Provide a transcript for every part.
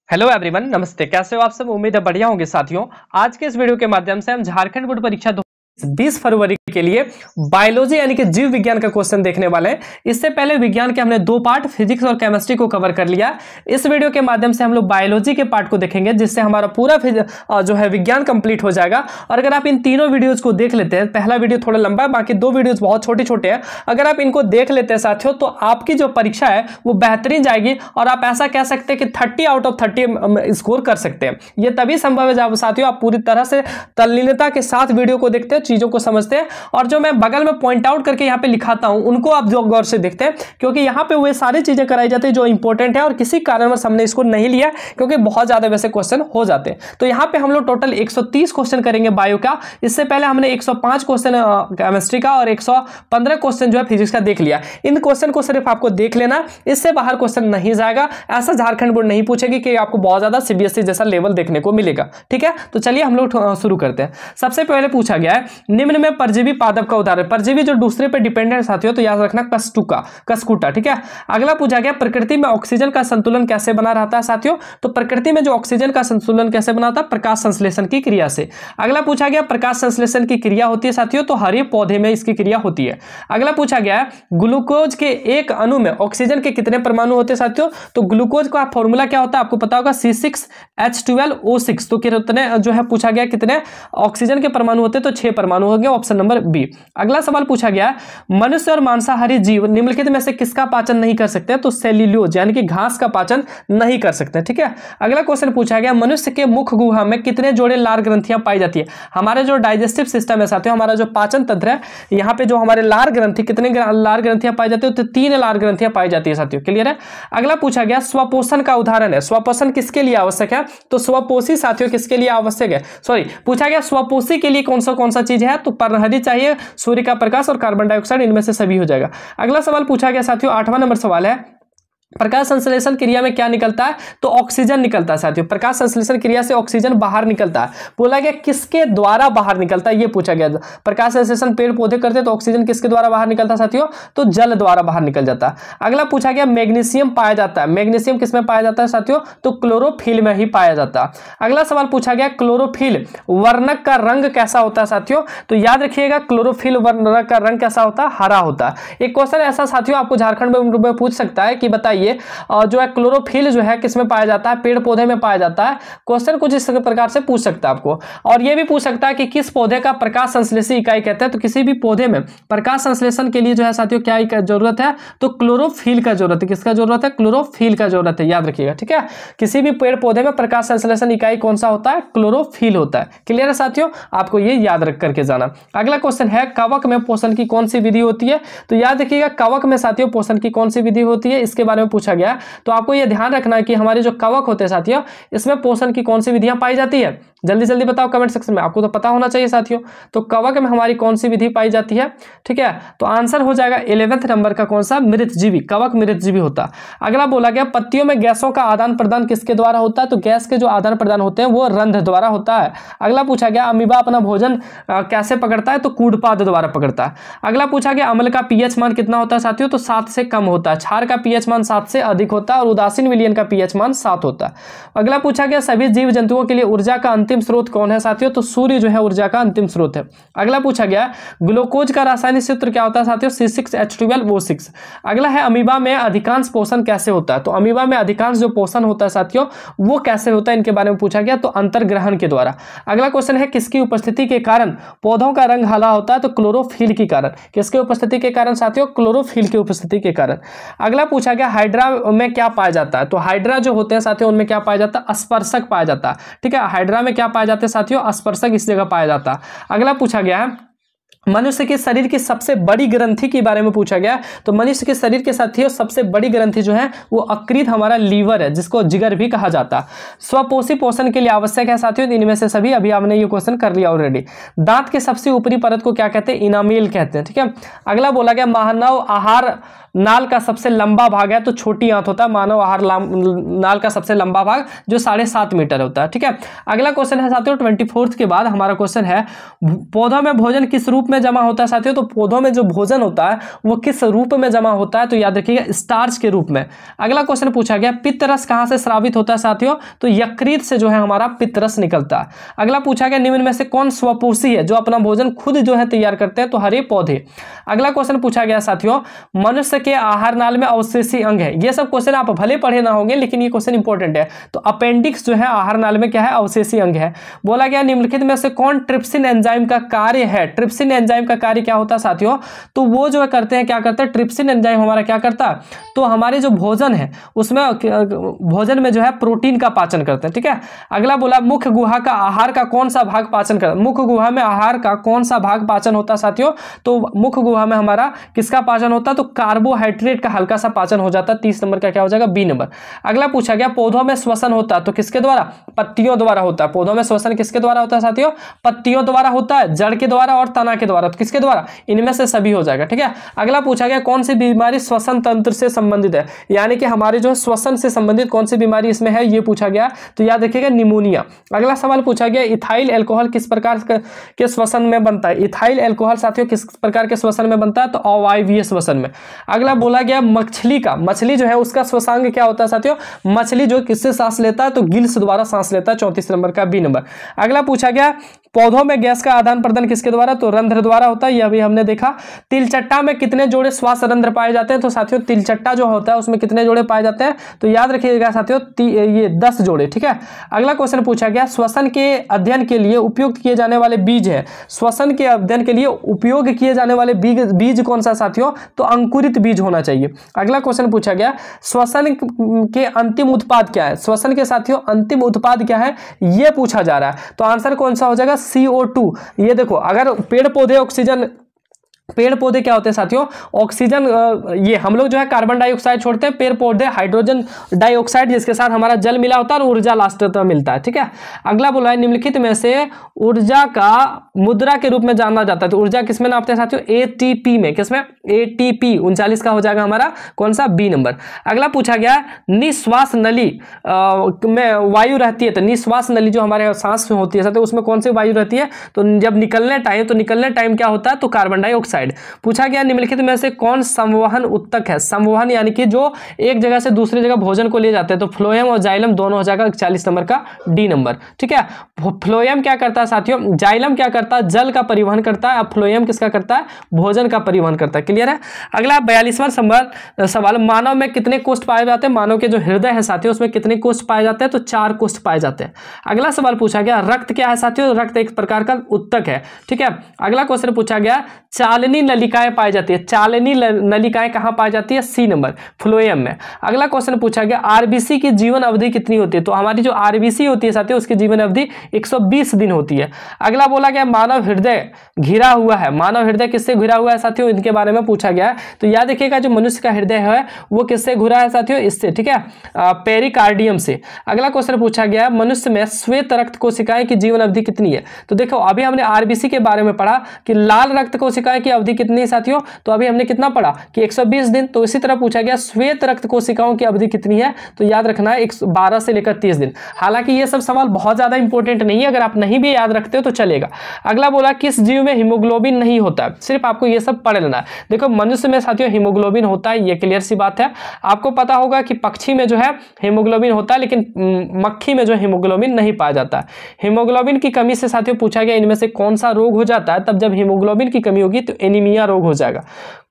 Hello everyone, नमस्ते। कैसे हो आप सब? उम्मीद है बढ़िया होंगे साथियों। आज के इस वीडियो के माध्यम से हम झारखंड बोर्ड परीक्षा 20 फरवरी के लिए बायोलॉजी यानी कि जीव विज्ञान का क्वेश्चन देखने वाले हैं। इससे पहले विज्ञान के हमने दो पार्ट फिजिक्स और केमिस्ट्री को कवर कर लिया। इस वीडियो के माध्यम से हम लोग बायोलॉजी के पार्ट को देखेंगे, जिससे हमारा पूरा जो है विज्ञान कंप्लीट हो जाएगा। और अगर आप इन तीनों वीडियोज को देख लेते हैं, पहला वीडियो थोड़ा लंबा है, बाकी दो वीडियोज बहुत छोटे छोटे हैं। अगर आप इनको देख लेते हैं साथियों, तो आपकी जो परीक्षा है वो बेहतरीन जाएगी और आप ऐसा कह सकते हैं कि 30 आउट ऑफ 30 स्कोर कर सकते हैं। ये तभी संभव है जब साथियों आप पूरी तरह से तल्लीनता के साथ वीडियो को देखते हैं, चीजों को समझते हैं। और जो मैं बगल में पॉइंट आउट करके यहाँ पे लिखाता हूं, उनको आप जो गौर से देखते हैं, क्योंकि यहाँ पे वे सारी चीजें कराई जाती है जो इंपॉर्टेंट है और किसी कारणवश हमने इसको नहीं लिया क्योंकि बहुत ज्यादा वैसे क्वेश्चन हो जाते हैं। तो यहाँ पे हम लोग टोटल 130 क्वेश्चन करेंगे बायो का। इससे पहले हमने 105 क्वेश्चन केमिस्ट्री का और 115 क्वेश्चन जो है फिजिक्स का देख लिया। इन क्वेश्चन को सिर्फ आपको देख लेना, इससे बाहर क्वेश्चन नहीं जाएगा। ऐसा झारखंड बोर्ड नहीं पूछेगी कि आपको बहुत ज्यादा सीबीएसई जैसा लेवल देखने को मिलेगा। ठीक है, तो चलिए हम लोग शुरू करते हैं। सबसे पहले पूछा गया है, निम्न में परजीवी पादप का उदाहरण। परजीवी जो दूसरे पर डिपेंडेंट है साथियों, तो याद रखना कस्कुटा। ठीक है, अगला पूछा गया, प्रकृति में ऑक्सीजन का संतुलन कैसे बना रहता है साथियों? तो प्रकृति में जो ऑक्सीजन का संतुलन कैसे बना होता है? प्रकाश संश्लेषण की क्रिया से। अगला पूछा गया, प्रकाश संश्लेषण की क्रिया होती है साथियों, तो हर एक पौधे में इसकी क्रिया होती है। अगला पूछा गया, ग्लूकोज के एक अणु में ऑक्सीजन के कितने परमाणु होते हैं साथियों? तो ग्लूकोज का फॉर्मूला क्या होता है आपको पता होगा, C6H12O6। तो कितने जो है पूछा गया, कितने ऑक्सीजन के परमाणु होते हैं? तो 6 परमाणु हो गए, ऑप्शन नंबर बी। अगला सवाल पूछा गया, मनुष्य और मांसाहारी जीव निम्नलिखित में से किसका पाचन नहीं कर सकते? तो सेल्यूलोज यानी कि घास का पाचन नहीं कर सकते। ठीक है, अगला क्वेश्चन पूछा गया, मनुष्य के मुख गुहा में कितने जोड़े लार ग्रंथियां पाई जाती है? हमारे जो डाइजेस्टिव सिस्टम है साथियों, हमारा जो पाचन तंत्र है, यहाँ पे जो हमारे लार ग्रंथि, कितने लार ग्रंथियां पाई जाती है? तो 3 लार ग्रंथियां पाई जाती है साथियों। क्लियर है? अगला पूछा गया, स्वपोषण का उदाहरण है। स्वपोषण किसके लिए आवश्यक है? तो स्वपोषी साथियों किसके लिए आवश्यक है? पूछा गया, स्वपोषी के लिए कौन सा चीज है? तो पर्णहरी चाहिए, सूर्य का प्रकाश और कार्बन डाइऑक्साइड, इनमें से सभी हो जाएगा। अगला सवाल पूछा गया साथियों, 8वां नंबर सवाल है, प्रकाश संश्लेषण क्रिया में क्या निकलता है? तो ऑक्सीजन निकलता है साथियों। प्रकाश संश्लेषण क्रिया से ऑक्सीजन बाहर निकलता है। बोला गया किसके द्वारा बाहर निकलता है, ये पूछा गया। प्रकाश संश्लेषण पेड़ पौधे करते हैं, तो ऑक्सीजन किसके द्वारा बाहर निकलता है साथियों? तो जल द्वारा बाहर निकल जाता है। अगला पूछा गया, मैग्नीशियम पाया जाता है। मैग्नीशियम किसमें पाया जाता है साथियों? तो क्लोरोफिल में ही पाया जाता है। अगला सवाल पूछा गया, क्लोरोफिल वर्णक का रंग कैसा होता है साथियों? तो याद रखिएगा, क्लोरोफिल वर्णक का रंग कैसा होता है? हरा होता है। एक क्वेश्चन ऐसा साथियों आपको झारखंड में पूछ सकता है कि बताइए जो है क्लोरोफिल जो है किसमें पाया जाता है? पेड़ पौधे में पाया जाता है। क्वेश्चन कुछ इस प्रकार से पूछ सकता है आपको। और यह भी पूछ सकता है कि किस पौधे का प्रकाश संश्लेषी इकाई कहते हैं? तो किसी भी पौधे में प्रकाश संश्लेषण के लिए जो है साथियों क्या जरूरत है? तो क्लोरोफिल का जरूरत है। किसका जरूरत है? क्लोरोफिल का जरूरत है, याद रखिएगा। ठीक है, किसी भी पेड़ पौधे में प्रकाश संश्लेषण इकाई कौन सा होता है? क्लोरोफिल होता है। क्लियर है साथियों? आपको ये याद रख करके जाना। अगला क्वेश्चन है, कवक में पोषण की कौन सी विधि होती है? तो याद रखिएगा, कवक में साथियों पोषण की कौन सी विधि होती है, इसके बारे में पूछा गया। तो आपको यह ध्यान रखना है कि हमारे जो कवक होते हैं साथियों, इसमें पोषण की कौन सी विधियां पाई जाती है? जल्दी जल्दी बताओ कमेंट सेक्शन में, आपको तो पता होना चाहिए साथियों। तो कवक में हमारी कौन सी विधि पाई जाती है? ठीक है, तो आंसर हो जाएगा 11वें नंबर का कौन सा? मृतजीवी। कवक मृतजीवी होता है। अगला बोला गया, पत्तियों में गैसों का आदान प्रदान किसके द्वारा होता है? तो गैस के जो आदान प्रदान होते हैं वो रंध्र द्वारा होता है। अगला पूछा गया, अमीबा अपना भोजन कैसे पकड़ता है? तो कूड़पाद द्वारा पकड़ता है। अगला पूछा गया, अम्ल का पीएच मान कितना होता है साथियों? तो 7 से कम होता है। क्षार का पीएच मान 7 से अधिक होता है और उदासीन विलयन का पीएच मान 7 होता है। अगला पूछा गया, सभी जीव जंतुओं के लिए ऊर्जा का अंतिम स्रोत कौन है साथियों? तो सूर्य जो है ऊर्जा का अंतिम स्रोत है। अगला पूछा गया, ग्लूकोज का रासायनिक सूत्र क्या होता है साथियों? C6H12O6। अगला है, अमीबा में अधिकांश पोषण कैसे होता है? तो अमीबा में अधिकांश जो पोषण होता है साथियों, वो कैसे होता है, इनके बारे में पूछा गया। तो अंतर्ग्रहण के द्वारा। अगला क्वेश्चन है, किसकी उपस्थिति के कारण पौधों का रंग हरा होता है? तो क्लोरोफिल के कारण। किसके उपस्थिति के कारण साथियों? क्लोरोफिल की उपस्थिति के कारण। अगला पूछा गया, हाइड्रा में क्या पाया जाता है? तो हाइड्रा जो होते हैं साथियों, उनमें क्या पाया जाता है? स्पर्शक पाया जाता है। ठीक है, हाइड्रा में क्या पाया जाता है साथियों? स्पर्शक इस जगह पाया जाता है। अगला पूछा गया है, मनुष्य के शरीर की सबसे बड़ी ग्रंथि के बारे में पूछा गया। तो मनुष्य के शरीर के साथियों सबसे बड़ी ग्रंथि जो है वो अकृत हमारा लीवर है, जिसको जिगर भी कहा जाता है। स्वपोषी पोषण के लिए आवश्यक है साथियों इनमें से सभी। अभी आपने ये क्वेश्चन कर लिया ऑलरेडी। दांत के सबसे ऊपरी परत को क्या कहते हैं? इनामेल कहते हैं। ठीक है, अगला बोला गया, मानव आहार नाल का सबसे लंबा भाग है तो छोटी आंत होता है, मानव आहार नाल का सबसे लंबा भाग जो 7.5 मीटर होता है। ठीक है, अगला क्वेश्चन है साथियों 24 के बाद हमारा क्वेश्चन है पौधों में भोजन किस रूप में जमा होता है साथियों। तो पौधों में जो भोजन होता है वो किस रूप में जमा होता है, तो याद रखिएगा स्टार्च के रूप में। अगला क्वेश्चन पूछा गया पित्तरस कहां से स्रावित होता है साथियों, तो यकृत से जो है हमारा पित्तरस निकलता है। अगला पूछा गया निम्न में से कौन स्वपोषी है जो अपना भोजन खुद जो है तैयार करते हैं, तो हरे पौधे। अगला क्वेश्चन पूछा गया साथियों मनुष्य के आहार नाल में अवशेषी अंग है। ये सब क्वेश्चन आप भले पढ़े ना होंगे लेकिन ये क्वेश्चन इंपॉर्टेंट है। तो अपेंडिक्स जो है आहार नाल में क्या है, अवशेषी अंग है। बोला गया निम्नलिखित में से कौन ट्रिप्सिन एंजाइम का कार्य है। ट्रिप्सिन एंजाइम का कार्य क्या होता है साथियों, तो वो जो करते हैं क्या करते हैं, ट्रिप्सिन एंजाइम हमारा क्या करता है, तो हमारे जो भोजन है उसमें भोजन में जो है प्रोटीन का पाचन करते हैं। ठीक है, अगला बोला मुख्य गुहा का आहार का कौन सा भाग पाचन करता है। मुख्य गुहा में आहार का कौन सा भाग पाचन होता है साथियों, तो मुख्य गुहा में हमारा किसका पाचन होता है, तो कार्बोहाइड्रेट का हल्का सा पाचन हो जाता है। 30 नंबर का क्या हो जाएगा, बी नंबर। अगला पूछा गया पौधों में श्वसन होता है तो किसके द्वारा, पत्तियों द्वारा होता है। पौधों में श्वसन किसके द्वारा होता है साथियों, पत्तियों द्वारा होता है, जड़ के द्वारा और तना के द्वारा, तो किसके द्वारा, इनमें से सभी हो जाएगा। ठीक है, अगला पूछा गया कौन सी बीमारी श्वसन तंत्र से संबंधित है, यानी कि हमारे जो श्वसन से संबंधित कौन सी बीमारी इसमें है, ये पूछा गया। तो याद रखिएगा निमोनिया। अगला सवाल पूछा गया इथाइल अल्कोहल किस प्रकार के श्वसन में बनता है। इथाइल अल्कोहल साथियों किस प्रकार के श्वसन में बनता है, तो अवायवीय श्वसन में। अगला बोला गया मछली जो है उसका श्वसांग क्या होता है साथियों, मछली जो किससे सांस लेता है, तो गिल्स द्वारा सांस लेता है। 34 नंबर का बी नंबर। अगला पूछा गया पौधों में गैस का आदान प्रदान किसके द्वारा, तो रंध्र द्वारा होता है, यह भी हमने देखा। तिलचट्टा में कितने जोड़े श्वास रंध्र पाए जाते हैं, तो साथियों तिलचट्टा जो होता है उसमें कितने जोड़े पाए जाते हैं, तो याद रखिएगा साथियों ये 10 जोड़े। ठीक है, अगला क्वेश्चन पूछा गया श्वसन के अध्ययन के लिए उपयोग किए जाने वाले बीज है। श्वसन के अध्ययन के लिए उपयोग किए जाने वाले बीज कौन सा साथियों, तो अंकुरित बीज होना चाहिए। अगला क्वेश्चन पूछा गया श्वसन के अंतिम उत्पाद क्या है। श्वसन के साथियों अंतिम उत्पाद क्या है, यह पूछा जा रहा है। तो आंसर कौन सा हो जाएगा, CO2। ये देखो अगर पेड़ पौधे ऑक्सीजन, पेड़ पौधे क्या होते हैं साथियों, ऑक्सीजन, ये हम लोग जो है कार्बन डाइऑक्साइड छोड़ते हैं, पेड़ पौधे हाइड्रोजन डाइऑक्साइड जिसके साथ हमारा जल मिला होता है और ऊर्जा लास्ट तक मिलता है। ठीक है, अगला बोला है निम्नलिखित में से ऊर्जा का मुद्रा के रूप में जाना जाता है। तो ऊर्जा किसमें नापते हैं साथियों, ATP में। किसमें, ATP। 39 का हो जाएगा हमारा कौन सा, बी नंबर। अगला पूछा गया निश्वास नली में वायु रहती है, तो निश्वास नली जो हमारे सांस में होती है साथियों उसमें कौन सी वायु रहती है, तो जब निकलने टाइम क्या होता है, तो कार्बन डाइऑक्साइड। पूछा गया निम्नलिखित में से कौन संवहन उत्तक है। संवहन यानी कि जो एक जगह से दूसरी जगह भोजन को ले जाते हैं, तो फ्लोएम और जाइलम दोनों हो जाएगा 41 नंबर का डी नंबर। ठीक है, फ्लोएम क्या करता है साथियों, जाइलम क्या करता है, जल का परिवहन करता है, अब फ्लोएम किसका करता है, भोजन का परिवहन करता है। क्लियर है। अगला 42वां सवाल मानव में कितने कोष्ठ पाए जाते हैं। मानव के जो हृदय है साथियों उसमें कितने कोष्ठ पाए जाते हैं, तो 4 कोष्ठ पाए जाते हैं। अगला सवाल पूछा गया रक्त क्या है साथियों, रक्त एक प्रकार का उत्तक है। ठीक है, अगला क्वेश्चन पूछा गया चालनी नलिकाएं पाई जाती है। चालनी नलिकाएं कहां पाई जाती है, सी नंबर, फ्लोएम में। अगला क्वेश्चन पूछा गया आरबीसी की जीवन अवधि कितनी होती है। तो हमारी जो आरबीसी होती है साथियों उसकी जीवन अवधि 120 दिन होती है। अगला बोला गया मानव हृदय घिरा हुआ है। मानव हृदय किससे घिरा हुआ है साथियों, इनके बारे में पूछा गया है। तो याद रखिएगा जो मनुष्य का हृदय है वो किससे घिरा है साथियों, इससे। ठीक है, पेरिकार्डियम से। अगला क्वेश्चन पूछा गया मनुष्य में श्वेत रक्त कोशिकाएं की जीवन अवधि कितनी है। तो देखो अभी हमने आरबीसी के बारे में पढ़ा कि लाल रक्त कोशिकाएं की अवधि कितनी है साथियों, तो अभी हमने कितना पढ़ा कि 120 दिन। तो इसी तरह पूछा गया श्वेत रक्त कोशिकाओं की अवधि कितनी है, तो याद रखना है 12 से लेकर 30 दिन। हालांकि ये सब सवाल बहुत ज्यादा इंपॉर्टेंट नहीं है, अगर आप नहीं भी याद रखते हो तो चलेगा। अगला बोला किस जीव में हीमोग्लोबिन नहीं होता, सिर्फ आपको ये सब पढ़ लेना है। देखो मनुष्य में साथियों हीमोग्लोबिन होता है, ये क्लियर सी बात है। आपको पता होगा कि पक्षी में जो है हीमोग्लोबिन होता है, लेकिन मक्खी में जो हीमोग्लोबिन नहीं पाया जाता है। हीमोग्लोबिन की कमी से साथियों पूछा गया इनमें से कौन सा रोग हो जाता है, तब जब हीमोग्लोबिन की कमी होगी तो एनीमिया रोग हो जाएगा।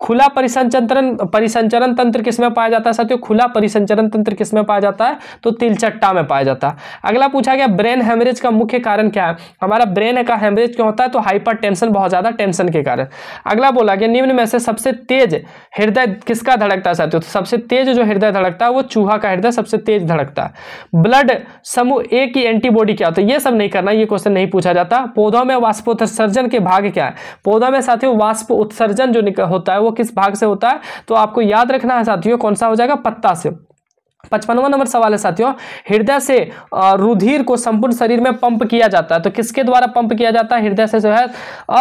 खुला परिसंचरण तंत्र किसमें पाया जाता है साथियों, खुला परिसंचरण तंत्र किसमें पाया जाता है, तो तिलचट्टा में पाया जाता है। अगला पूछा गया ब्रेन हेमरेज का मुख्य कारण क्या है। हमारा ब्रेन का हेमरेज क्यों होता है, तो हाइपर टेंशन, बहुत ज्यादा टेंशन के कारण। अगला बोला गया निम्न में से सबसे तेज हृदय किसका धड़कता है साथियों, तो सबसे तेज जो हृदय धड़कता है वो चूहा का हृदय सबसे तेज धड़कता है। ब्लड समूह ए की एंटीबॉडी क्या होता है, ये सब नहीं करना, ये क्वेश्चन नहीं पूछा जाता। पौधों में वाष्पोत्सर्जन के भाग क्या है। पौधों में साथियों वाष्प उत्सर्जन जो होता है वो किस भाग से होता है, तो आपको याद रखना है साथियों कौन सा हो जाएगा, पत्ता से। 55वां नंबर सवाल है साथियों हृदय से रुधिर को संपूर्ण शरीर में पंप किया जाता है, तो किसके द्वारा पंप किया जाता है, हृदय से जो है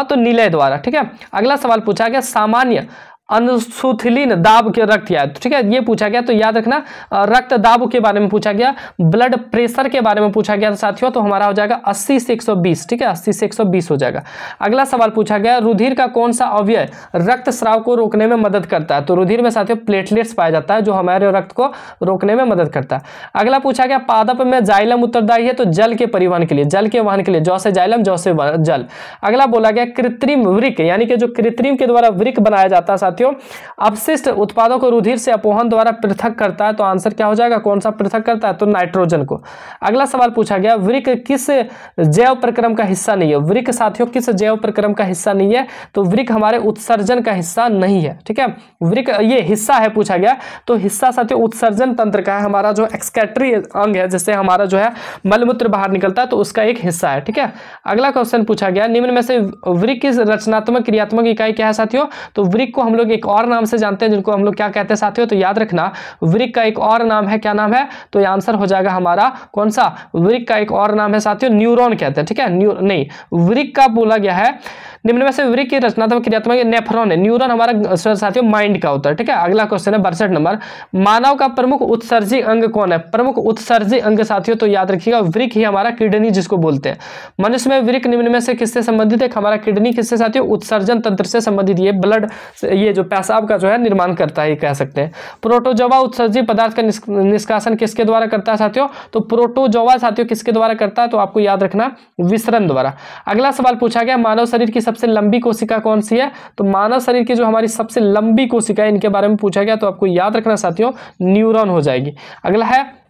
तो नीले द्वारा। ठीक है, अगला सवाल पूछा गया सामान्य अनुसूथिलीन दाब के रक्त क्या है, ठीक है, ये पूछा गया। तो याद रखना रक्त दाब के बारे में पूछा गया, ब्लड प्रेशर के बारे में पूछा गया साथियों, तो हमारा हो जाएगा 80 से 120, ठीक है, 80 से 120 हो जाएगा। अगला सवाल पूछा गया, रुधिर का कौन सा अवयव रक्त स्राव को रोकने में मदद करता है? तो रुधिर में साथियों प्लेटलेट्स पाया जाता है जो हमारे रक्त को रोकने में मदद करता है। अगला पूछा गया, पादप में जाइलम उत्तरदायी है, तो जल के परिवहन के लिए, जल के वहन के लिए, जौ से जाइलम, जौ से जल। अगला बोला गया, कृत्रिम वृक्क यानी कि जो कृत्रिम के द्वारा वृक्क बनाया जाता है साथियों, अपशिष्ट उत्पादों को रुधिर से अपोहन द्वारा पृथक करता है, तो आंसर क्या हो जाएगा, कौन सा पृथक करता है? तो नाइट्रोजन को। अगला सवाल पूछा गया, वृक्क किस जैव प्रक्रम का हिस्सा नहीं है? वृक्क साथियों किस जैव प्रक्रम का हिस्सा नहीं है? तो वृक्क हमारे उत्सर्जन का हिस्सा नहीं है, ठीक है। वृक्क ये हिस्सा है पूछा गया, तो हिस्सा साथियों उत्सर्जन तंत्र का है, हमारा जो एक्सक्रीटरी अंग है, जिससे हमारा जो है मलमूत्र बाहर निकलता है, तो उसका एक हिस्सा है, ठीक है। अगला क्वेश्चन पूछा गया, निम्न में से वृक्क की रचनात्मक क्रियात्मक इकाई क्या है साथियों? तो वृक्क को हम लोग एक और नाम से जानते हैं, जिनको हम लोग क्या कहते हैं साथियों? तो याद रखना वृक्क का एक और नाम है, क्या नाम है? तो ये आंसर हो जाएगा हमारा कौन सा? वृक्क का एक और नाम है साथियों न्यूरॉन कहते हैं, ठीक है। नहीं, वृक्क का बोला गया है, निम्न में से वृक्क की रचनात्मक क्रियात्मक नेफ्रॉन है, न्यूरॉन हमारा साथियों माइंड का होता है, ठीक है। अगला क्वेश्चन है 62 नंबर, मानव का प्रमुख उत्सर्जी अंग कौन है? प्रमुख उत्सर्जी अंग साथियों, तो याद रखिएगा वृक्क ही हमारा किडनी जिसको बोलते हैं। मनुष्य में वृक्क निम्न में से किससे संबंधित है? हमारा किडनी किससे साथियों? उत्सर्जन तंत्र से संबंधित, ये ब्लड, ये जो पेशाब का जो है निर्माण करता है, ये कह सकते हैं। प्रोटोजोआ उत्सर्जी पदार्थ का निष्कासन किसके द्वारा करता है साथियों? तो प्रोटोजोआ साथियों किसके द्वारा करता है? तो आपको याद रखना विसरण द्वारा। अगला सवाल पूछा गया, मानव शरीर की सबसे लंबी कोशिका कौन सी है? तो मानव शरीर की जो हमारी सबसे लंबी कोशिका है, इनके बारे में पूछा गया, तो आपको याद रखना साथियों न्यूरॉन हो जाएगी। अगला है,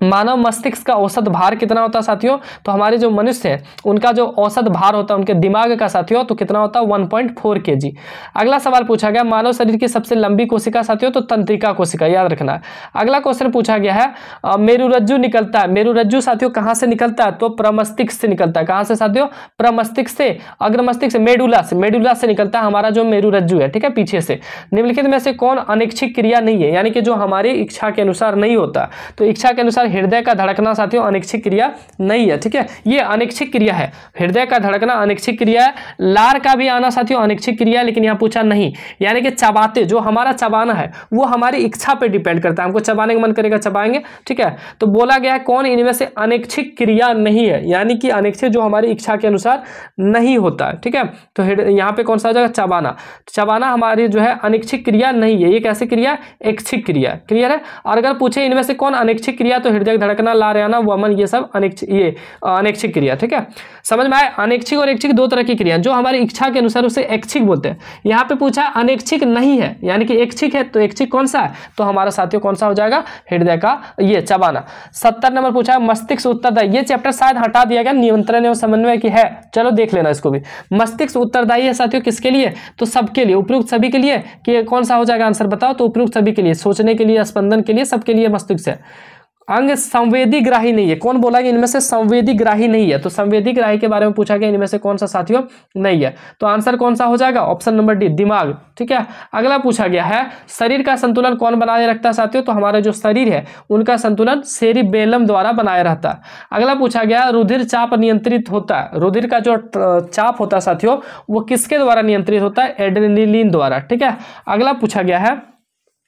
मानव मस्तिष्क का औसत भार कितना होता है साथियों? तो हमारे जो मनुष्य हैं उनका जो औसत भार होता है उनके दिमाग का साथियों, तो कितना होता है? 1.4 kg। अगला सवाल पूछा गया, मानव शरीर की सबसे लंबी कोशिका साथियों, तो तंत्रिका कोशिका, याद रखना है। अगला क्वेश्चन पूछा गया है, मेरुरज्जु निकलता है, मेरुरज्जु साथियों कहां से निकलता है? तो प्रमस्तिष्क से निकलता है। कहां से साथियों? प्रमस्तिष्क से, अग्रमस्तिष्क से, मेडुला से निकलता है हमारा जो मेरुरज्जु है, ठीक है, पीछे से। निम्नलिखित में से कौन अनैच्छिक क्रिया नहीं है, यानी कि जो हमारी इच्छा के अनुसार नहीं होता? तो इच्छा के अनुसार हृदय का धड़कना साथियों अनैच्छिक क्रिया नहीं है, ठीक है, ये अनैच्छिक क्रिया है। हृदय का धड़कना अनैच्छिक क्रिया है। लार का भी आना साथियों अनैच्छिक क्रिया है, लेकिन यहां पूछा नहीं, यानी कि चबाते, जो हमारा चबाना है वो हमारी इच्छा पे डिपेंड करता है, हमको चबाने का मन करेगा चबाएंगे, ठीक है। तो बोला गया है कौन इनमें से अनैच्छिक क्रिया नहीं है, यानी कि अनैच्छिक जो हमारी इच्छा के अनुसार नहीं होता है, ठीक है। तो यहाँ पे कौन सा हो जाएगा? चबाना। चबाना हमारी जो है अनैच्छिक क्रिया नहीं है, ये कैसी क्रिया? ऐच्छिक क्रिया। क्लियर है। और अगर पूछे इनमें से कौन अनैच्छिक क्रिया, तो हृदय धड़कना, लार आना, वमन, ये सब अनैच्छिक क्रिया, ठीक है। समझ में आए? अनैच्छिक और ऐच्छिक दो तरह की क्रिया, जो हमारी इच्छा के अनुसार उसे ऐच्छिक बोलते हैं। यहाँ पे पूछा अनैच्छिक नहीं है, यानी कि ऐच्छिक है, तो ऐच्छिक कौन सा है? तो हमारा साथियों कौन सा हो जाएगा? हृदय का ये चबाना। 70 नंबर पूछा मस्तिष्क उत्तरदायी, ये चैप्टर शायद हटा दिया गया, नियंत्रण एवं समन्वय की है, चलो देख लेना इसको भी। मस्तिष्क उत्तरदायी है साथियों किसके लिए? तो सबके लिए, उपयुक्त सभी के लिए, कि कौन सा हो जाएगा आंसर बताओ? तो उपयुक्त सभी के लिए, सोचने के लिए, स्पंदन के लिए, सबके लिए मस्तिष्क है। अंग संवेदी ग्राही नहीं है, कौन बोला कि इनमें से संवेदी ग्राही नहीं है? तो संवेदी ग्राही के बारे में पूछा गया, इनमें से कौन सा साथियों नहीं है? तो आंसर कौन सा हो जाएगा? ऑप्शन नंबर डी, दिमाग, ठीक है। अगला पूछा गया है, शरीर का संतुलन कौन बनाए रखता है साथियों? तो हमारा जो शरीर है उनका संतुलन सेरिबेलम द्वारा बनाए रहता है। अगला पूछा गया, रुधिर चाप नियंत्रित होता है, रुधिर का जो चाप होता है साथियों वो किसके द्वारा नियंत्रित होता है? एड्रेनलिन द्वारा, ठीक है। अगला पूछा गया है,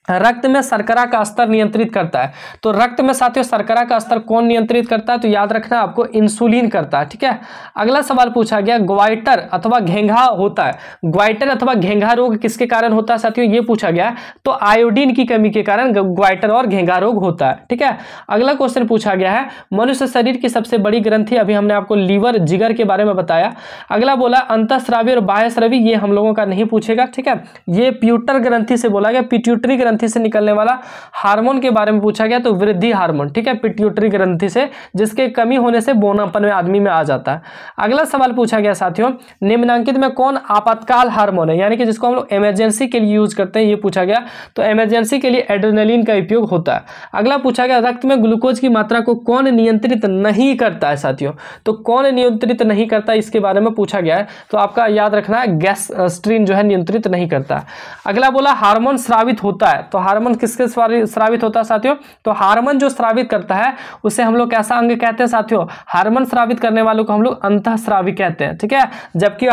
रक्त में शर्करा का स्तर नियंत्रित करता है, तो रक्त में साथियों शर्करा का स्तर कौन नियंत्रित करता है? तो याद रखना आपको इंसुलिन करता है, ठीक है। अगला सवाल पूछा गया, ग्वाइटर अथवा घेंघा होता है, ग्वाइटर अथवा घेंघा रोग किसके कारण होता है साथियों? ये पूछा गया, तो आयोडीन की कमी के कारण ग्वाइटर और घेंघा रोग होता है, ठीक है। अगला क्वेश्चन पूछा गया है, मनुष्य शरीर की सबसे बड़ी ग्रंथि, अभी हमने आपको लीवर, जिगर के बारे में बताया। अगला बोला अंतःस्रावी और बाह्यस्रावी, ये हम लोगों का नहीं पूछेगा, ठीक है। ये प्यूटर ग्रंथि से बोला गया, पिट्यूटरी ग्रंथि से निकलने वाला हार्मोन के बारे में पूछा गया, तो वृद्धि हार्मोन, ठीक है, पिट्यूटरी ग्रंथि से, जिसके कमी होने से बोनापन में आदमी में आ जाता है। अगला सवाल पूछा गया साथियों, निम्नलिखित में कौन आपातकाल हार्मोन है, यानी कि जिसको हम लोग इमरजेंसी के लिए यूज करते हैं, ये पूछा गया। तो इमरजेंसी के लिए एड्रेनलिन का उपयोग होता है। अगला पूछा गया, रक्त में ग्लूकोज की मात्रा को कौन नियंत्रित नहीं करता है साथियों? तो कौन नियंत्रित नहीं करता, इसके बारे में पूछा गया है। तो आपका याद रखना है गैस्ट्रिन जो है नियंत्रित नहीं करता। अगला बोला हार्मोन स्रावित होता है, तो हार्मोन किसके स्रावित होता है साथियों, तो हार्मोन जो स्रावित करता है उसे हम लोग कैसा अंग कहते हैं साथियों, हार्मोन स्रावित करने वालों को हम लोग अंतःस्रावी कहते हैं, ठीक है। जबकि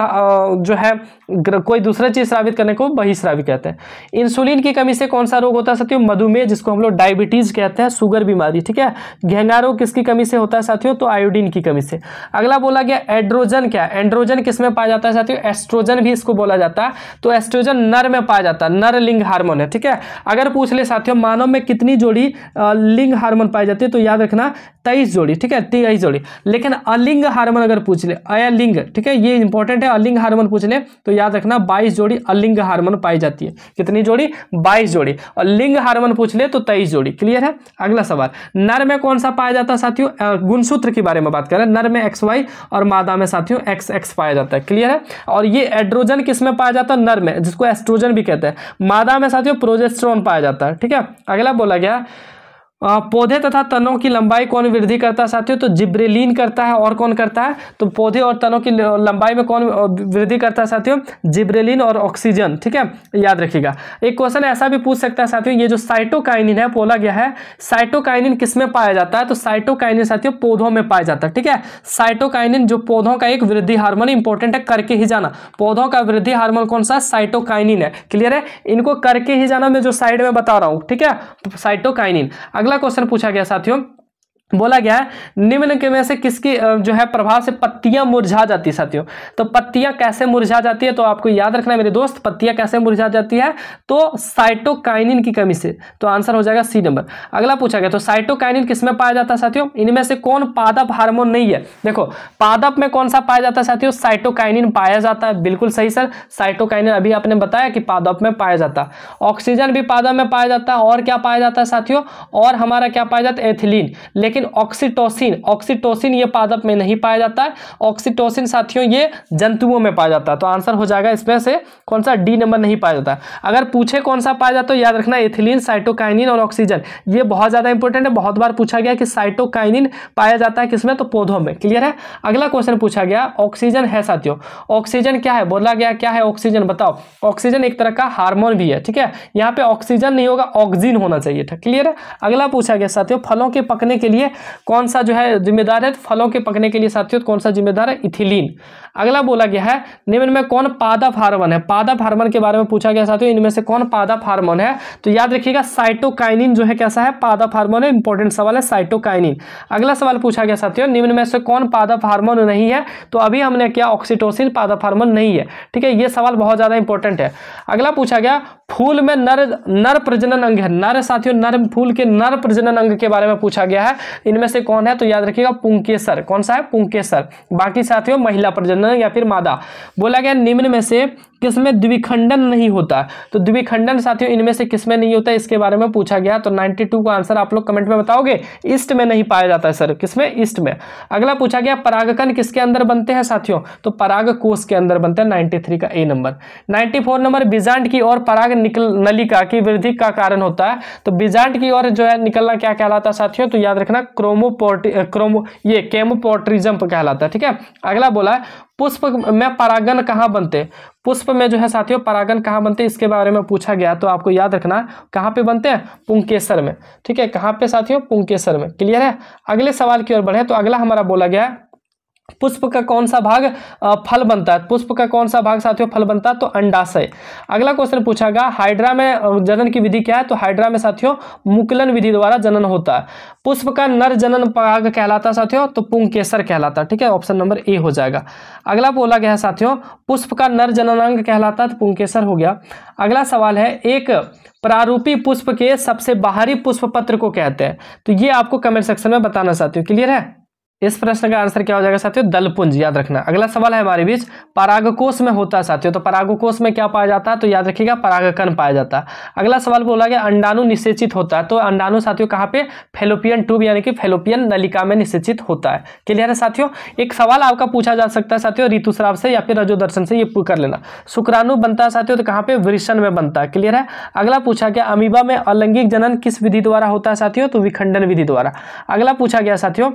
जो है कोई दूसरा चीज स्रावित करने को बहिस्रावी कहते हैं। इंसुलिन की कमी से कौन सा रोग होता है साथियों, मधुमेह, जिसको हम लोग डायबिटीज कहते हैं, शुगर बीमारी, ठीक है। घेंगा रोग किसकी कमी से होता है साथियों, तो आयोडीन की कमी से। अगला बोला गया एंड्रोजन, क्या एंड्रोजन किसमें पाया जाता है साथियों, एस्ट्रोजन भी इसको बोला जाता है। तो एस्ट्रोजन नर में पाया जाता है, नर लिंग हार्मोन है, ठीक है। अगर पूछ ले साथियों मानव में कितनी जोड़ी लिंग हार्मोन पाई जाती है, तो याद रखना 23 जोड़ी, ठीक है, 23 जोड़ी। लेकिन अलिंग हार्मोन अगर पूछ ले, अलिंग, ठीक है, ये इंपॉर्टेंट है, अलिंग हार्मोन पूछ ले तो याद रखना 22 जोड़ी अलिंग हार्मोन पाई जाती है। कितनी जोड़ी, 22 जोड़ी। और लिंग हार्मोन पूछ ले तो 23 जोड़ी। क्लियर है। अगला सवाल, नर में कौन सा पाया जाता है साथियों, गुणसूत्र के बारे में बात करें, नर में XY और मादा में साथियों XX पाया जाता है। क्लियर है। और ये एड्रोजन किस में पाया जाता है, नर में, जिसको एस्ट्रोजन भी कहते हैं। मादा में साथियों प्रोजेस्टेरोन पाया जाता है, ठीक है। अगला बोला गया पौधे तथा तनों की लंबाई कौन वृद्धि करता है साथियों, तो जिब्रेलिन करता है। और कौन करता है, तो पौधे और तनों की लंबाई में कौन वृद्धि करता है साथियों, जिब्रेलिन और ऑक्सीजन, ठीक है, याद रखिएगा। एक क्वेश्चन ऐसा भी पूछ सकता है साथियों, ये जो साइटोकाइनिन है बोला गया है, साइटोकाइनिन किसमें पाया जाता है, तो साइटोकाइनिन साथियों पौधों में पाया जाता है, ठीक है। साइटोकाइनिन जो पौधों का एक वृद्धि हार्मोन, इंपॉर्टेंट है, करके ही जाना, पौधों का वृद्धि हार्मोन कौन सा, साइटोकाइनिन है। क्लियर है। इनको करके ही जाना, मैं जो साइड में बता रहा हूं, ठीक है, साइटोकाइनिन। अगला क्वेश्चन पूछा गया साथियों, बोला गया है निम्न के में से किसकी जो है प्रभाव से पत्तियां मुरझा जाती है साथियों। तो पत्तियां कैसे मुरझा जाती है, तो आपको याद रखना है मेरे दोस्त, पत्तियां कैसे मुरझा जाती है, तो साइटोकाइनिन की कमी से। तो आंसर हो जाएगा सी नंबर। अगला पूछा गया, तो साइटोकाइनिन किसमें पाया जाता है साथियों, इनमें से कौन पादप हार्मोन नहीं है। देखो पादप में कौन सा पाया जाता है साथियों, साइटोकाइनिन पाया जाता है। बिल्कुल सही सर, साइटोकाइनिन अभी आपने बताया कि पादप में पाया जाता है। ऑक्सीजन भी पादप में पाया जाता है। और क्या पाया जाता है साथियों, और हमारा क्या पाया जाता है, एथिलीन। लेकिन ऑक्सीटोसिन ये पादप में नहीं पाया जाता है। ऑक्सीटोसिन साथियों ये जंतुओं में पाया जाता है। तो आंसर हो जाएगा इसमें से कौन सा, डी नंबर नहीं पाया जाता है। अगर पूछे कौन सा पाया जाता है तो याद रखना एथिलीन, साइटोकाइनिन और ऑक्सीजन, ये बहुत ज्यादा इंपॉर्टेंट है। बहुत बार पूछा गया कि साइटोकाइनिन पाया जाता है किसमें, तो पौधों में। क्लियर है। अगला क्वेश्चन पूछा गया, ऑक्सीजन है साथियों, ऑक्सीजन क्या है, बोला गया क्या है ऑक्सीजन, बताओ। ऑक्सीजन एक तरह का हार्मोन भी है, ठीक है। यहाँ पे ऑक्सीजन नहीं होगा, ऑक्सीजन होना चाहिए था। क्लियर है। अगला पूछा गया साथियों, फलों के पकने के लिए कौन सा जो है जिम्मेदार है, फलों के पकने के लिए साथियों कौन सा जिम्मेदार है, इथिलीन। अगला बोला गया है निम्न में कौन पादप हार्मोन है, पादप हार्मोन के बारे में पूछा गया साथियों, इनमें से कौन पादप हार्मोन है, तो याद रखिएगा साइटोकाइनिन जो है कैसा है, पादप हार्मोन है। इंपॉर्टेंट सवाल है साइटोकाइनिन। अगला सवाल पूछा गया साथियों, निम्न में से कौन पादप हार्मोन नहीं है, तो अभी हमने क्या, ऑक्सीटोसिन पादप हार्मोन नहीं है, ठीक है। ये सवाल बहुत ज्यादा इंपॉर्टेंट है। अगला पूछा गया, फूल में नर प्रजनन अंग है, नर साथियों, नर फूल के नर प्रजनन अंग के बारे में पूछा गया है, इनमें से कौन है, तो याद रखिएगा पुंकेसर। कौन सा है, पुंकेसर। बाकी साथियों महिला प्रजनन या फिर मादा। बोला गया निम्न में से किसमें द्विखंडन नहीं होता, तो द्विखंडन साथियों इनमें से किसमें नहीं होता, इसके बारे में पूछा गया। तो 92 का आंसर आप लोग कमेंट में बताओगे, ईस्ट में नहीं पाया जाता है सर, किसमें, ईस्ट में। अगला पूछा गया, परागकण किसके अंदर बनते हैं साथियों, तो पराग कोष के अंदर बनते हैं। 93 का ए नंबर। 94 नंबर, बीजांड की ओर पराग नलिका की वृद्धि का कारण होता है, तो बीजांड की ओर जो है निकलना क्या कहलाता है साथियों, तो याद रखना केमोपोट्रिज्म कहलाता है, ठीक है। अगला बोला है, पुष्प में परागन कहाँ बनते, पुष्प में जो है साथियों परागन कहाँ बनते हैं, इसके बारे में पूछा गया। तो आपको याद रखना कहाँ पे बनते हैं, पुंकेसर में, ठीक है। कहाँ पे साथियों, पुंकेसर में। क्लियर है। अगले सवाल की ओर बढ़े, तो अगला हमारा बोला गया, पुष्प का कौन सा भाग फल बनता है, पुष्प का कौन सा भाग साथियों फल बनता है, तो अंडाशय। अगला क्वेश्चन पूछा गया, हाइड्रा में जनन की विधि क्या है, तो हाइड्रा में साथियों मुकुलन विधि द्वारा जनन होता है। पुष्प का नर जनन भाग कहलाता है साथियों, तो पुंकेसर कहलाता है, ठीक है। ऑप्शन नंबर ए हो जाएगा। अगला बोला गया है साथियों, पुष्प का नर जननांग कहलाता है, तो पुंकेसर हो गया। अगला सवाल है, एक प्रारूपी पुष्प के सबसे बाहरी पुष्प पत्र को कहते हैं, तो ये आपको कमेंट सेक्शन में बताना साथियों। क्लियर है। इस प्रश्न का आंसर क्या हो जाएगा साथियों, दलपुंज, याद रखना। अगला सवाल है हमारे बीच, परागकोश में होता है साथियों, तो परागकोश में क्या पाया जाता है, तो याद रखिएगा परागकण पाया जाता है। अगला सवाल बोला गया, अंडाणु निषेचित होता है, तो अंडाणु साथियों कहाँ पे, फेलोपियन ट्यूब यानी कि फेलोपियन नलिका में निषेचित होता है। क्लियर है साथियों। एक सवाल आपका पूछा जा सकता है साथियों, ऋतुस्राव से या फिर रजोदर्शन से, ये कर लेना। शुक्राणु बनता है साथियों, तो कहाँ पे, वृषण में बनता है। क्लियर है। अगला पूछा गया, अमीबा में अलैंगिक जनन किस विधि द्वारा होता है साथियों, तो विखंडन विधि द्वारा। अगला पूछा गया साथियों,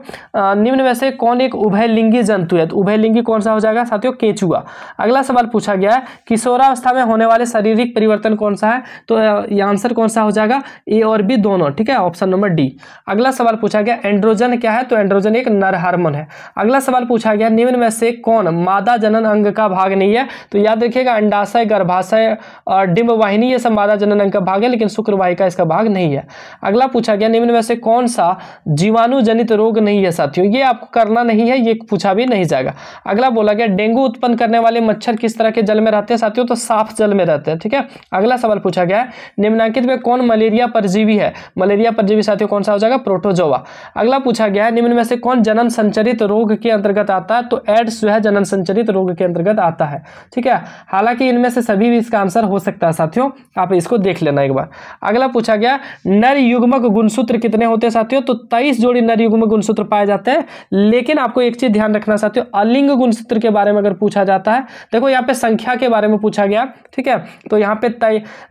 निम्न में से कौन एक उभयलिंगी जंतु है? तो उभयलिंगी कौन सा हो जाएगा साथियों? केंचुआ। अगला सवाल पूछा गया है किशोरावस्था में होने वाले शारीरिक परिवर्तन कौन सा है? तो ये आंसर कौन सा हो जाएगा? ए और बी दोनों, ठीक है, ऑप्शन नंबर डी। अगला सवाल पूछा गया एंड्रोजन क्या है? तो एंड्रोजन एक नर हार्मोन है। अगला सवाल पूछा गया निम्न में से कौन मादा जनन अंग का भाग नहीं है? तो याद रखिएगा अंडाशय, गर्भाशय और डिंब वाहिनी ये सब मादा जनन अंग का भाग है, लेकिन शुक्रवाहिका इसका भाग नहीं है। अगला पूछा गया निम्न में से कौन सा जीवाणु जनित रोग नहीं है साथियों? ये आपको करना नहीं है, ये पूछा भी नहीं जाएगा। अगला बोला गया डेंगू उत्पन्न करने वाले मच्छर किस तरह के जल में रहते हैं साथियों? तो साफ जल में रहते हैं, ठीक है। अगला सवाल पूछा गया निम्नलिखित में कौन मलेरिया परजीवी है? मलेरिया परजीवी साथियों कौन सा हो जाएगा? प्रोटोजोआ। अगला पूछा गया निम्न में से कौन जनन संचरित रोग के अंतर्गत आता है? तो एड्स जो है जनन संचरित रोग के अंतर्गत आता है, ठीक है। हालांकि इनमें से सभी भी इसका आंसर हो सकता है साथियों, आप इसको देख लेना एक बार। अगला पूछा गया नर युग्मक गुणसूत्र कितने होते हैं साथियों? तो 23 जोड़ी नर युग्मक गुणसूत्र पाए जाते हैं, लेकिन आपको एक चीज ध्यान रखना साथियों, अलिंग गुणसूत्र के बारे में अगर पूछा जाता है, देखो यहाँ पे संख्या के बारे में पूछा गया, ठीक है। तो यहाँ पे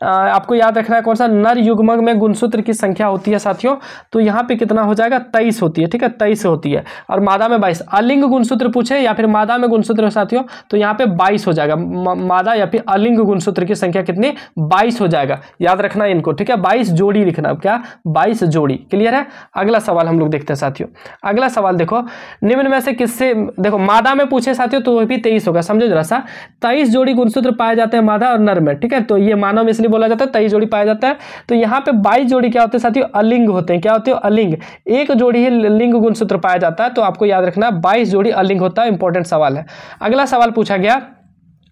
आपको याद रखना है कौन सा नर युग्मक में गुणसूत्र की संख्या होती है साथियों? तो यहाँ पे कितना हो जाएगा? 23 होती है, ठीक है, 23 होती है। और मादा में 22। अलिंग गुणसूत्र पूछे या फिर मादा में गुणसूत्र साथियों, तो यहाँ पे 22 हो जाएगा। मादा या फिर अलिंग गुणसूत्र की संख्या कितनी? 22 हो जाएगा। याद रखना इनको, ठीक है, 22 जोड़ी लिखना, क्या 22 जोड़ी, क्लियर है। अगला सवाल हम लोग देखते हैं साथियों। अगला सवाल देखो निम्न में से किससे, देखो मादा में पूछे साथियों तो भी 23 होगा, समझो जरा सा। 23 जोड़ी गुणसूत्र पाए जाते हैं मादा और नर में, ठीक है। तो ये मानव में इसलिए बोला जाता है 23 जोड़ी पाया जाता है। तो यहाँ पे 22 जोड़ी क्या होते हैं साथियों? अलिंग होते हैं। क्या होते हैं? अलिंग। एक जोड़ी ही लिंग गुणसूत्र पाया जाता है, तो आपको याद रखना 22 जोड़ी अलिंग होता है। इंपॉर्टेंट सवाल है। अगला सवाल पूछा गया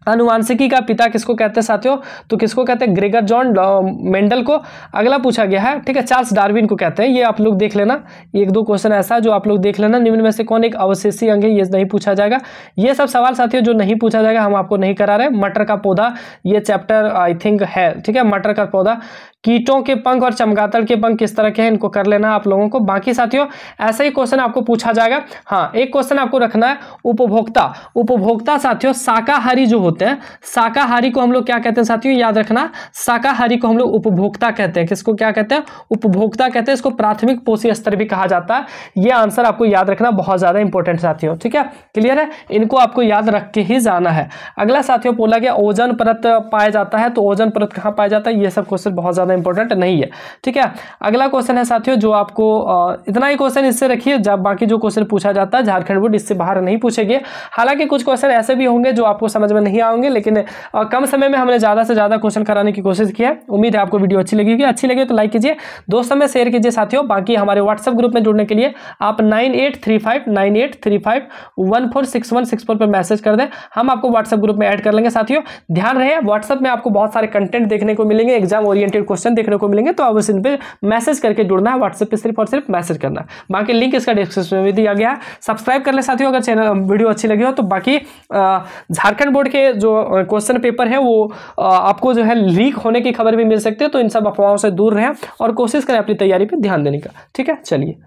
अनुवांशिकी का पिता किसको कहते हैं साथियों? तो किसको कहते हैं? ग्रेगर जॉन मेंडल को। अगला पूछा गया है, ठीक है, चार्ल्स डार्विन को कहते हैं। ये आप लोग देख लेना, एक दो क्वेश्चन ऐसा है जो आप लोग देख लेना। निम्न में से कौन एक अवशेषी अंग है? ये नहीं पूछा जाएगा। ये सब सवाल साथियों जो नहीं पूछा जाएगा हम आपको नहीं करा रहे। मटर का पौधा ये चैप्टर आई थिंक है, ठीक है, मटर का पौधा। कीटों के पंख और चमगादड़ के पंख किस तरह के हैं, इनको कर लेना आप लोगों को। बाकी साथियों ऐसा ही क्वेश्चन आपको पूछा जाएगा। हाँ, एक क्वेश्चन आपको रखना है उपभोक्ता। उपभोक्ता साथियों शाकाहारी जो होते हैं, शाकाहारी को हम लोग क्या कहते हैं साथियों? याद रखना, शाकाहारी को हम लोग उपभोक्ता कहते हैं। किसको क्या कहते हैं? उपभोक्ता कहते हैं। इसको प्राथमिक पोषी स्तर भी कहा जाता है। यह आंसर आपको याद रखना बहुत ज्यादा इंपॉर्टेंट साथियों, ठीक है, क्लियर है। इनको आपको याद रख के ही जाना है। अगला साथियों बोला गया ओजोन परत पाया जाता है, तो ओजोन परत कहाँ पाया जाता है? ये सब क्वेश्चन बहुत ज्यादा इंपॉर्टेंट नहीं है, ठीक है। अगला क्वेश्चन है साथियों जो आपको इतना ही क्वेश्चन इससे रखिए, जब बाकी जो क्वेश्चन पूछा जाता है झारखंड बोर्ड इससे बाहर नहीं पूछेंगे। हालांकि कुछ क्वेश्चन ऐसे भी होंगे जो आपको समझ में नहीं आएंगे, लेकिन कम समय में हमने ज्यादा से ज्यादा क्वेश्चन कराने की कोशिश की है। उम्मीद है आपको वीडियो अच्छी लगेगी। अच्छी लगे तो लाइक कीजिए, दोस्तों में शेयर कीजिए साथियों। बाकी हमारे व्हाट्सएप ग्रुप में जुड़ने के लिए आप 98359835146164 पर मैसेज कर दें, हम आपको व्हाट्सएप ग्रुप में ऐड कर लेंगे साथियों। ध्यान रहे व्हाट्सएप में आपको बहुत सारे कंटेंट देखने को मिलेंगे, एग्जाम ओरिएंटेड क्वेश्चन देखने को मिलेंगे, तो अब इन पे मैसेज करके जुड़ना है। व्हाट्सएप पे सिर्फ और सिर्फ मैसेज करना है। बाकी लिंक इसका डिस्क्रिप्शन में दिया गया है। सब्सक्राइब कर ले साथियों अगर चैनल वीडियो अच्छी लगी हो तो। बाकी झारखंड बोर्ड के जो क्वेश्चन पेपर है वो आपको जो है लीक होने की खबर भी मिल सकती है, तो इन सब अफवाहों से दूर रहें और कोशिश करें अपनी तैयारी पर ध्यान देने का, ठीक है। चलिए।